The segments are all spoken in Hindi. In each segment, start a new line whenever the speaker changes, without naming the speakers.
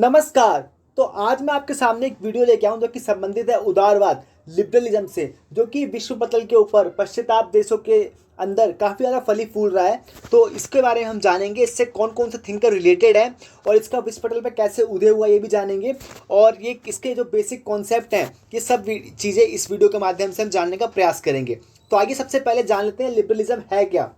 नमस्कार। तो आज मैं आपके सामने एक वीडियो लेके आऊँ जो कि संबंधित है उदारवाद लिबरलिज्म से, जो कि विश्व पटल के ऊपर पश्चिमी देशों के अंदर काफ़ी ज़्यादा फली फूल रहा है। तो इसके बारे में हम जानेंगे, इससे कौन कौन से थिंकर रिलेटेड है और इसका विश्व पटल पर कैसे उदय हुआ ये भी जानेंगे। और ये इसके जो बेसिक कॉन्सेप्ट हैं ये सब चीज़ें इस वीडियो के माध्यम से हम जानने का प्रयास करेंगे। तो आइए सबसे पहले जान लेते हैं लिबरलिज्म है क्या।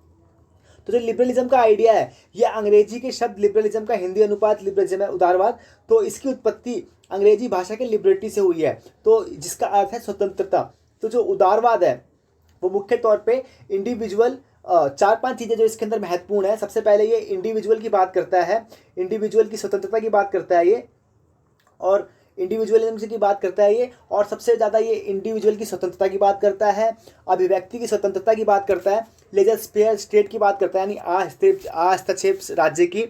तो जो लिबरलिज्म का आइडिया है, ये अंग्रेजी के शब्द लिबरलिज्म का हिंदी अनुपात लिबरलिज्म है, उदारवाद। तो इसकी उत्पत्ति अंग्रेजी भाषा के लिबर्टी से हुई है, तो जिसका अर्थ है स्वतंत्रता। तो जो उदारवाद है वो मुख्य तौर पे इंडिविजुअल, चार पांच चीज़ें जो इसके अंदर महत्वपूर्ण है। सबसे पहले ये इंडिविजुअल की बात करता है, इंडिविजुअल की स्वतंत्रता की बात करता है ये, और इंडिविजुअलिज्म की बात करता है ये, और सबसे ज़्यादा ये इंडिविजुअल की स्वतंत्रता की बात करता है, अभिव्यक्ति की स्वतंत्रता की बात करता है, लेजर स्पेयर स्टेट की बात करता है, यानी हस्तक्षेप राज्य की।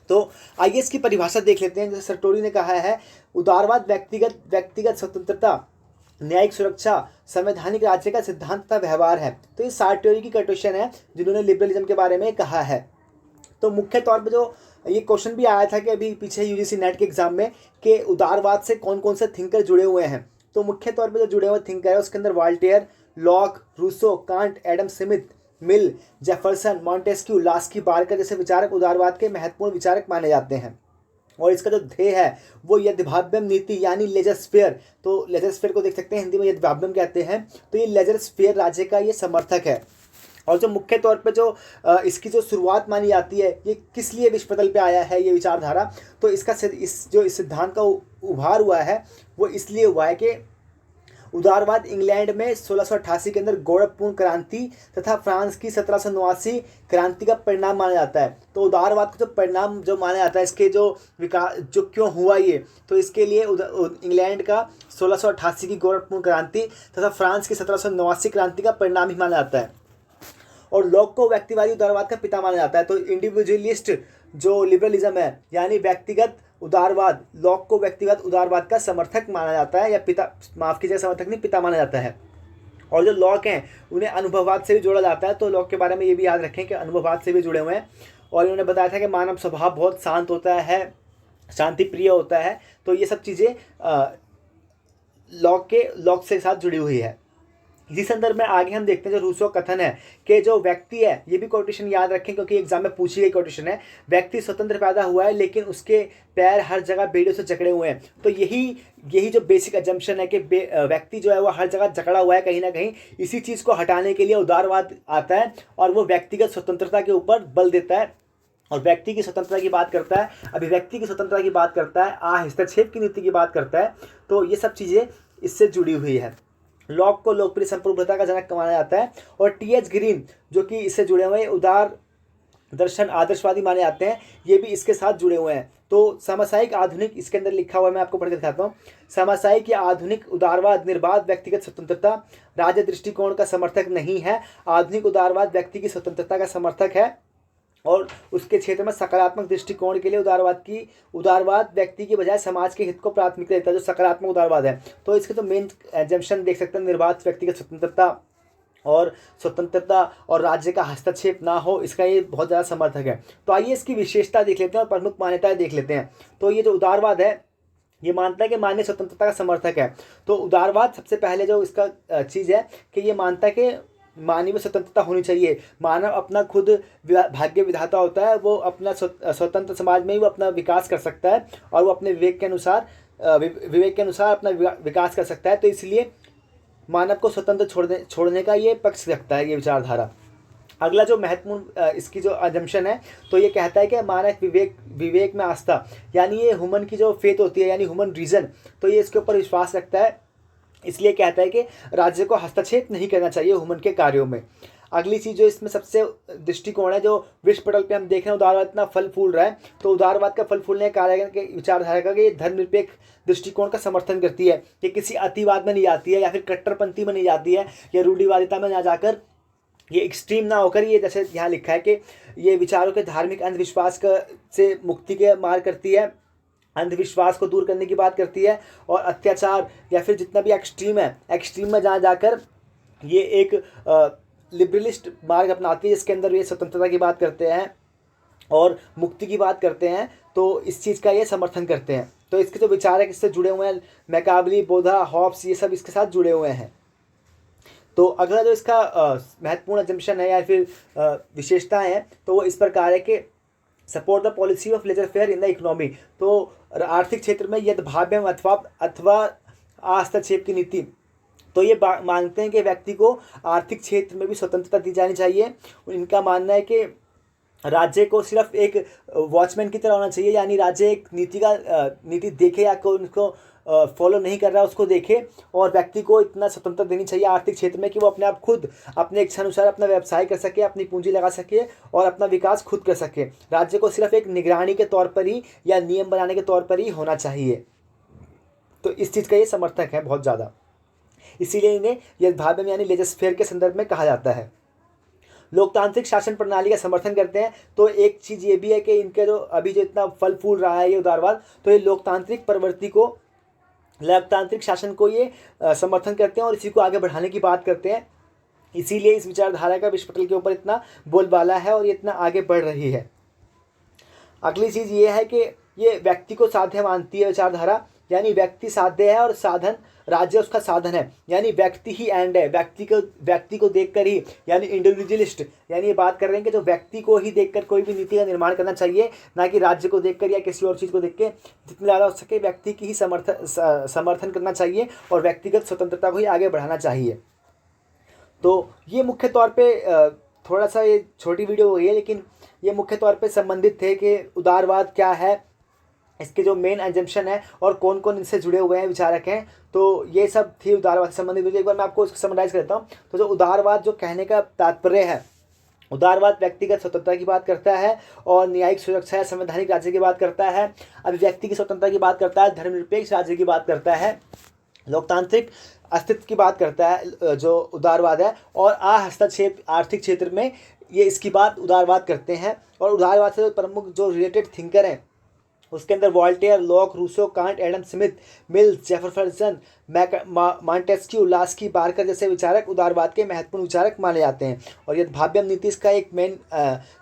तो आइए इसकी परिभाषा देख लेते हैं। जैसे सरटोरी ने कहा है, उदारवाद व्यक्तिगत स्वतंत्रता, न्यायिक सुरक्षा, संवैधानिक राज्य का सिद्धांत तथा व्यवहार है। तो ये सार्टोरी की कोटेशन है जिन्होंने लिबरलिज्म के बारे में कहा है। तो मुख्य तौर पे जो ये क्वेश्चन भी आया था कि अभी पीछे यूजीसी नेट के एग्जाम में, कि उदारवाद से कौन कौन से थिंकर जुड़े हुए हैं। तो मुख्य तौर पे जो जुड़े हुए थिंकर है उसके अंदर Voltaire, Locke, Rousseau, Kant, Adam Smith, Mill, Jefferson, Montesquieu, Laski, Barker जैसे विचारक उदारवाद के महत्वपूर्ण विचारक माने जाते हैं। और इसका जो ध्येय है वो यद्भाव्यम नीति यानी लेजर स्फीयर, तो लेजर स्फीयर को देख सकते हैं, हिंदी में यद्भाव्यम कहते हैं। तो ये लेजर स्फीयर राज्य का ये समर्थक है। और जो मुख्य तौर पे जो इसकी जो शुरुआत मानी जाती है, ये किस लिए विश्व पटल पे आया है ये विचारधारा, तो इसका इस सिद्धांत का उभार हुआ है वो इसलिए हुआ है कि उदारवाद इंग्लैंड में 1688 के अंदर गौरवपूर्ण क्रांति तथा फ्रांस की 1789 क्रांति का परिणाम माना जाता है। तो उदारवाद का जो परिणाम जो माना जाता है, इसके जो विकास जो क्यों हुआ ये, तो इसके लिए इंग्लैंड का 1688 की गौरवपूर्ण क्रांति तथा फ्रांस की 1789 क्रांति का परिणाम ही माना जाता है। और लॉक को व्यक्तिवादी उदारवाद का पिता माना जाता है। तो इंडिविजुअलिस्ट जो लिबरलिज्म है यानी व्यक्तिगत उदारवाद, लॉक को व्यक्तिगत उदारवाद का समर्थक माना जाता है, या पिता, माफ कीजिए समर्थक नहीं, पिता माना जाता है। और जो लॉक हैं उन्हें अनुभववाद से भी जोड़ा जाता है। तो लॉक के बारे में ये भी याद रखें कि अनुभववाद से भी जुड़े हुए हैं। और इन्होंने बताया था कि मानव स्वभाव बहुत शांत होता है, शांति प्रिय होता है। तो ये सब चीज़ें लॉक से साथ जुड़ी हुई है। इसी संदर्भ में आगे हम देखते हैं जो रूसो कथन है कि जो व्यक्ति है, ये भी कोटेशन याद रखें क्योंकि एग्जाम में पूछी गई कोटेशन है, व्यक्ति स्वतंत्र पैदा हुआ है लेकिन उसके पैर हर जगह बेड़ियों से जकड़े हुए हैं। तो यही जो बेसिक अजम्पशन है कि व्यक्ति जो है वो हर जगह जकड़ा हुआ है कहीं ना कहीं। इसी चीज़ को हटाने के लिए उदारवाद आता है और वो व्यक्तिगत स्वतंत्रता के ऊपर बल देता है और व्यक्ति की स्वतंत्रता की बात करता है, अभिव्यक्ति की स्वतंत्रता की बात करता है, हस्तक्षेप की नीति की बात करता है। तो ये सब चीज़ें इससे जुड़ी हुई है। लॉक को लोकप्रिय संप्रभुता का जनक माना जाता है। और टी.एच. ग्रीन जो कि इससे जुड़े हुए उदार दर्शन आदर्शवादी माने जाते हैं, ये भी इसके साथ जुड़े हुए हैं। तो समसामयिक आधुनिक, इसके अंदर लिखा हुआ है, मैं आपको पढ़ के दिखाता हूँ। समसामयिक या आधुनिक उदारवाद निर्बाध व्यक्तिगत स्वतंत्रता, राज्य दृष्टिकोण का समर्थक नहीं है। आधुनिक उदारवाद व्यक्ति की स्वतंत्रता का समर्थक है और उसके क्षेत्र में सकारात्मक दृष्टिकोण के लिए उदारवाद व्यक्ति की बजाय समाज के हित को प्राथमिकता देता है, जो सकारात्मक उदारवाद है। तो इसके तो मेन एजम्पशन देख सकते हैं, निर्बाध व्यक्तिगत स्वतंत्रता और राज्य का हस्तक्षेप ना हो, इसका ये बहुत ज़्यादा समर्थक है। तो आइए इसकी विशेषता देख लेते हैं और प्रमुख मान्यताएं देख लेते हैं। तो ये जो उदारवाद है ये मानता है कि मानवीय स्वतंत्रता का समर्थक है। तो उदारवाद सबसे पहले जो इसका चीज़ है कि ये मानता है कि मानवीय स्वतंत्रता होनी चाहिए। मानव अपना खुद भाग्य विधाता होता है, वो अपना स्वतंत्र समाज में ही वो अपना विकास कर सकता है और वो अपने विवेक के अनुसार अपना विकास कर सकता है। तो इसलिए मानव को स्वतंत्र छोड़ने का ये पक्ष रखता है ये विचारधारा। अगला जो महत्वपूर्ण इसकी जो अजम्पशन है, तो ये कहता है कि मानव विवेक में आस्था, यानी ये ह्यूमन की जो फेथ होती है यानी ह्यूमन रीजन, तो ये इसके ऊपर विश्वास रखता है। इसलिए कहता है कि राज्य को हस्तक्षेप नहीं करना चाहिए ह्यूमन के कार्यों में। अगली चीज़ जो इसमें सबसे दृष्टिकोण है, जो विश्व पटल पे हम देख रहे हैं उदारवाद इतना फल फूल रहा है, तो उदारवाद का फल फूलने का कारण के विचारधारा का ये धर्मनिरपेक्ष दृष्टिकोण का समर्थन करती है, कि किसी अतिवाद में नहीं जाती है या फिर कट्टरपंथी में नहीं जाती है या रूढ़िवादिता में ना जाकर ये एक्सट्रीम ना होकर, ये जैसे यहाँ लिखा है कि ये विचारों के धार्मिक अंधविश्वास से मुक्ति के मार्ग करती है, अंधविश्वास को दूर करने की बात करती है और अत्याचार या फिर जितना भी एक्सट्रीम में जहाँ जाकर ये एक लिबरलिस्ट मार्ग अपनाती है, जिसके अंदर ये स्वतंत्रता की बात करते हैं और मुक्ति की बात करते हैं। तो इस चीज़ का ये समर्थन करते हैं। तो इसके जो विचारक इससे जुड़े हुए हैं, मैकावली, बोधा, हॉब्स, ये सब इसके साथ जुड़े हुए हैं। तो अगला जो इसका महत्वपूर्ण एजम्पशन है या फिर विशेषताएं हैं, तो वो इस प्रकार है कि support the policy of laissez faire in the economy. तो आर्थिक क्षेत्र में यथाभाव्यम अथवा हस्तक्षेप की नीति। तो ये मानते हैं कि व्यक्ति को आर्थिक क्षेत्र में भी स्वतंत्रता दी जानी चाहिए। इनका मानना है कि राज्य को सिर्फ एक वॉचमैन की तरह होना चाहिए, यानी राज्य एक नीति देखे या कोई उनको फॉलो नहीं कर रहा उसको देखे, और व्यक्ति को इतना स्वतंत्रता देनी चाहिए आर्थिक क्षेत्र में कि वो अपने आप खुद अपने इच्छानुसार अपना व्यवसाय कर सके, अपनी पूंजी लगा सके और अपना विकास खुद कर सके। राज्य को सिर्फ एक निगरानी के तौर पर ही या नियम बनाने के तौर पर ही होना चाहिए। तो इस चीज़ का ये समर्थक है बहुत ज़्यादा, इसीलिए इन्हें यथाभाव्यम यानी लेजर-फेयर के संदर्भ में कहा जाता है। लोकतांत्रिक शासन प्रणाली का समर्थन करते हैं। तो एक चीज़ ये भी है कि इनके जो अभी जो इतना फल फूल रहा है ये उदारवाद, तो ये लोकतांत्रिक प्रवृत्ति को, लोकतांत्रिक शासन को ये समर्थन करते हैं और इसी को आगे बढ़ाने की बात करते हैं। इसीलिए इस विचारधारा का विश्व पटल के ऊपर इतना बोलबाला है और ये इतना आगे बढ़ रही है। अगली चीज़ ये है कि ये व्यक्ति को साध्य मानती है विचारधारा, यानी व्यक्ति साध्य है और साधन राज्य उसका साधन है, यानी व्यक्ति ही एंड है। व्यक्ति को देखकर ही, यानी इंडिविजुअलिस्ट, यानी ये बात कर रहे हैं कि जो व्यक्ति को ही देखकर कोई भी नीति का निर्माण करना चाहिए, ना कि राज्य को देखकर या किसी और चीज़ को देख के। जितना ज़्यादा हो सके व्यक्ति की ही समर्थन करना चाहिए और व्यक्तिगत स्वतंत्रता को ही आगे बढ़ाना चाहिए। तो ये मुख्य तौर पे थोड़ा सा ये छोटी वीडियो हो गई है, लेकिन ये मुख्य तौर पे संबंधित थे कि उदारवाद क्या है, इसके जो मेन एजम्पशन है और कौन कौन इनसे जुड़े हुए हैं विचारक हैं। तो ये सब थी उदारवाद से संबंधित वीडियो। एक बार मैं आपको इसको समराइज करता हूँ। तो जो उदारवाद जो कहने का तात्पर्य है, उदारवाद व्यक्तिगत स्वतंत्रता की बात करता है और न्यायिक सुरक्षा या संवैधानिक राज्य की बात करता है, अभिव्यक्ति की स्वतंत्रता की बात करता है, धर्मनिरपेक्ष राज्य की बात करता है, लोकतांत्रिक अस्तित्व की बात करता है जो उदारवाद है, और हस्तक्षेप आर्थिक क्षेत्र में ये इसकी बात उदारवाद करते हैं। और उदारवाद से प्रमुख जो रिलेटेड थिंकर हैं उसके अंदर Voltaire, Locke, Rousseau, Kant, Adam Smith, Mills, Jefferson, Montesquieu, Laski, Barker जैसे विचारक उदारवाद के महत्वपूर्ण विचारक माने जाते हैं। और यथाभाव्यम नीति इसका एक मेन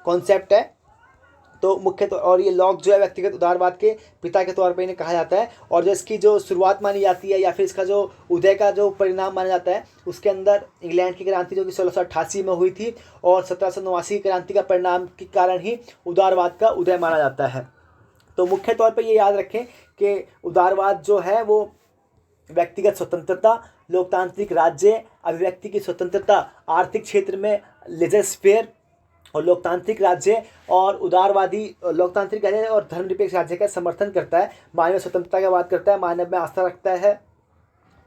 कॉन्सेप्ट है। तो मुख्य और ये लॉक जो है व्यक्तिगत उदारवाद के पिता के तौर पर इन्हें कहा जाता है। और जो इसकी जो शुरुआत मानी जाती है या फिर इसका जो उदय का जो परिणाम माना जाता है, उसके अंदर इंग्लैंड की क्रांति जो कि 1688 में हुई थी और 1789 की क्रांति का परिणाम के कारण ही उदारवाद का उदय माना जाता है। तो मुख्य तौर पर ये याद रखें कि उदारवाद जो है वो व्यक्तिगत स्वतंत्रता, लोकतांत्रिक राज्य, अभिव्यक्ति की स्वतंत्रता, आर्थिक क्षेत्र में लेजर-फेयर और लोकतांत्रिक राज्य और उदारवादी लोकतांत्रिक राज्य और धर्मनिरपेक्ष राज्य का समर्थन करता है, मानव स्वतंत्रता की बात करता है, मानव में आस्था रखता है।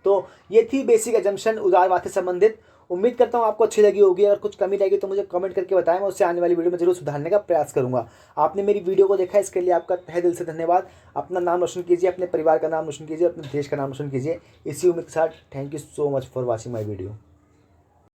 तो ये थी बेसिक एजम्पशन उदारवाद से संबंधित। उम्मीद करता हूँ आपको अच्छी लगी होगी। अगर कुछ कमी लगी तो मुझे कमेंट करके बताएं, मैं उससे आने वाली वीडियो में जरूर सुधारने का प्रयास करूंगा। आपने मेरी वीडियो को देखा, इसके लिए आपका तहे दिल से धन्यवाद। अपना नाम रोशन कीजिए, अपने परिवार का नाम रोशन कीजिए, अपने देश का नाम रोशन कीजिए। इसी उम्मीद के साथ thank you so much for watching my video.